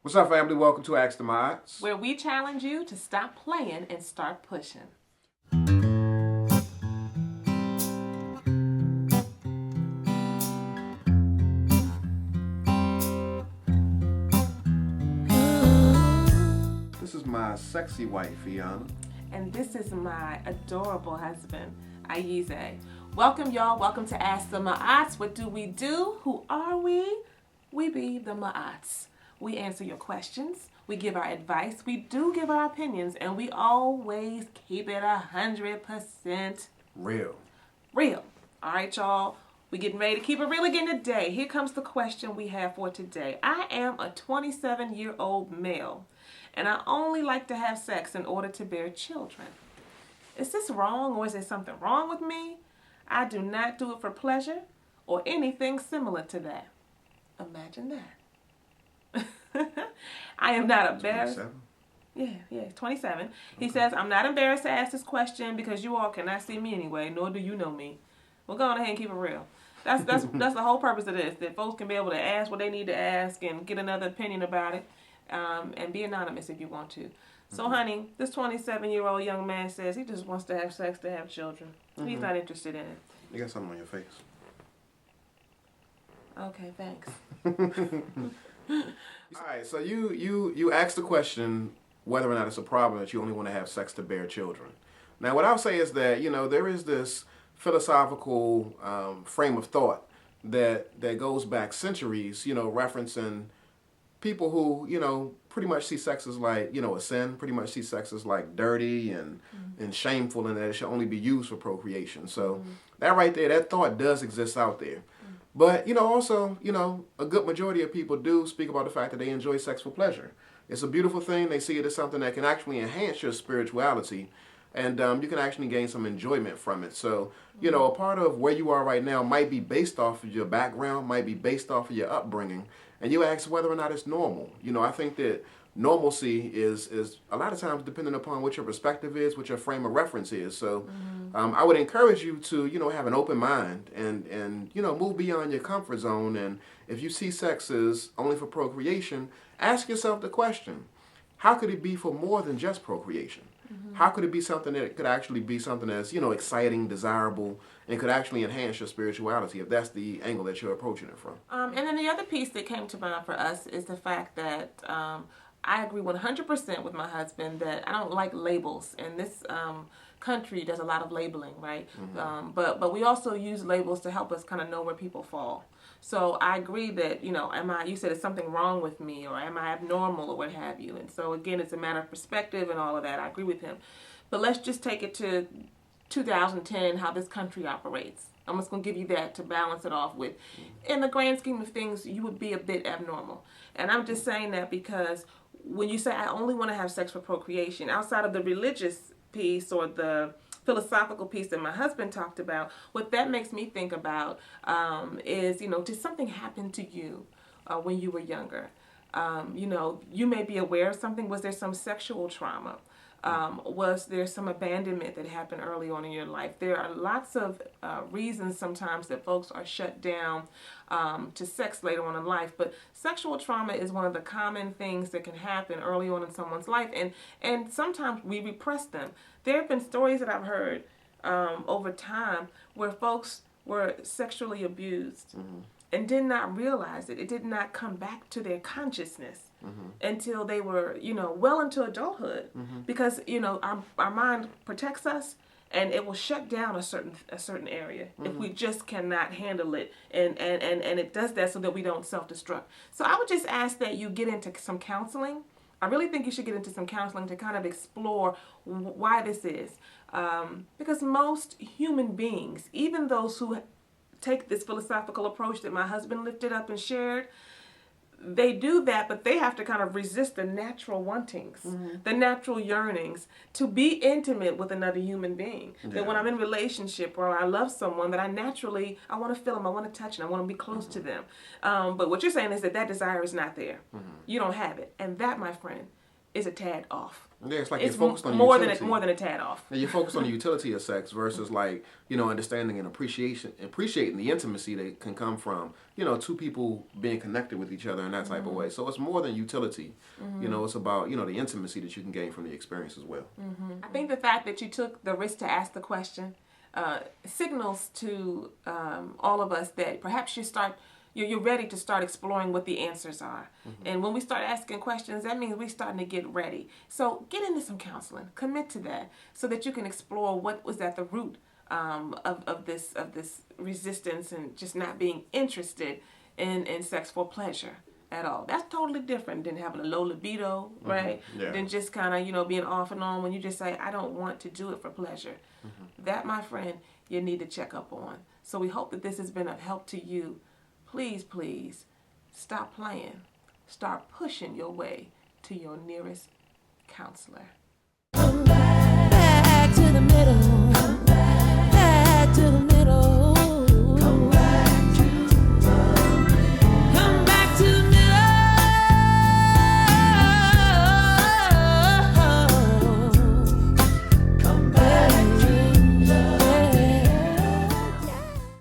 What's up, family? Welcome to Ask the Mods. where we challenge you to stop playing and start pushing. This is my sexy wife, Fiona. And this is my adorable husband, Ayize. Welcome, y'all. Welcome to Ask the Ma'ats. What do we do? Who are we? We be the Ma'ats. We answer your questions. We give our advice. We do give our opinions. And we always keep it 100% Real. real. All right, y'all. We getting ready to keep it real again today. Here comes the question we have for today. I am a 27-year-old male, and I only like to have sex in order to bear children. Is this wrong, or is there something wrong with me? I do not do it for pleasure or anything similar to that. Imagine that. I am not embarrassed. 27? Yeah, 27. He says, I'm not embarrassed to ask this question because you all cannot see me anyway, nor do you know me. We'll go on ahead and keep it real. That's the whole purpose of this, that folks can be able to ask what they need to ask and get another opinion about it, and be anonymous if you want to. So, honey, this 27-year-old young man says he just wants to have sex to have children. He's not interested in it. You got something on your face. Okay, thanks. All right, so you asked the question whether or not it's a problem that you only want to have sex to bear children. Now, what I'll say is that, there is this philosophical frame of thought that goes back centuries, referencing people who, pretty much see sex as like, a sin, pretty much see sex as like dirty and shameful, and that it should only be used for procreation. So that right there, that thought does exist out there. But, also, a good majority of people do speak about the fact that they enjoy sex for pleasure. It's a beautiful thing. They see it as something that can actually enhance your spirituality, and you can actually gain some enjoyment from it. So, a part of where you are right now might be based off of your background, might be based off of your upbringing, and you ask whether or not it's normal. I think that normalcy is a lot of times dependent upon what your perspective is, what your frame of reference is. So I would encourage you to, have an open mind and move beyond your comfort zone. And if you see sex as only for procreation, ask yourself the question, how could it be for more than just procreation? How could it be something that could actually be something that's, exciting, desirable, and could actually enhance your spirituality if that's the angle that you're approaching it from? And then the other piece that came to mind for us is the fact that I agree 100% with my husband that I don't like labels, and this country does a lot of labeling, right? But we also use labels to help us kind of know where people fall. So I agree that, you said it's something wrong with me, or am I abnormal, or what have you. And so again, it's a matter of perspective and all of that. I agree with him. But let's just take it to 2010, how this country operates. I'm just going to give you that to balance it off with. In the grand scheme of things, you would be a bit abnormal. And I'm just saying that because when you say I only want to have sex for procreation, outside of the religious piece or the philosophical piece that my husband talked about, what that makes me think about is, did something happen to you when you were younger? You may be aware of something. Was there some sexual trauma? Was there some abandonment that happened early on in your life? There are lots of reasons sometimes that folks are shut down to sex later on in life, but sexual trauma is one of the common things that can happen early on in someone's life, and sometimes we repress them. There have been stories that I've heard over time where folks were sexually abused and did not realize it. It did not come back to their consciousness until they were, well into adulthood. Because, our mind protects us, and it will shut down a certain area if we just cannot handle it. And it does that so that we don't self-destruct. So I would just ask that you get into some counseling. I really think you should get into some counseling to kind of explore why this is. Because most human beings, even those who take this philosophical approach that my husband lifted up and shared, they do that, but they have to kind of resist the natural wantings, the natural yearnings to be intimate with another human being. Yeah. That when I'm in a relationship or I love someone, that I want to feel them, I want to touch them, I want to be close to them. But what you're saying is that desire is not there. You don't have it. And that, my friend, is a tad off. Yeah, it's like It's you're focused on more utility. than more than a tad off. And you're focused on the utility of sex versus like, you know, understanding and appreciating the intimacy that can come from, you know, two people being connected with each other in that type of way. So it's more than utility. You know, it's about, you know, the intimacy that you can gain from the experience as well. I think the fact that you took the risk to ask the question signals to all of us that perhaps you're ready to start exploring what the answers are. And when we start asking questions, that means we're starting to get ready. So get into some counseling, commit to that, so that you can explore what was at the root of this resistance and just not being interested in sex for pleasure at all. That's totally different than having a low libido, right? Yeah. Than just kind of, you know, being off and on when you just say, I don't want to do it for pleasure. That, my friend, you need to check up on. So we hope that this has been of help to you. Please, please, stop playing. Start pushing your way to your nearest counselor. Back to the middle.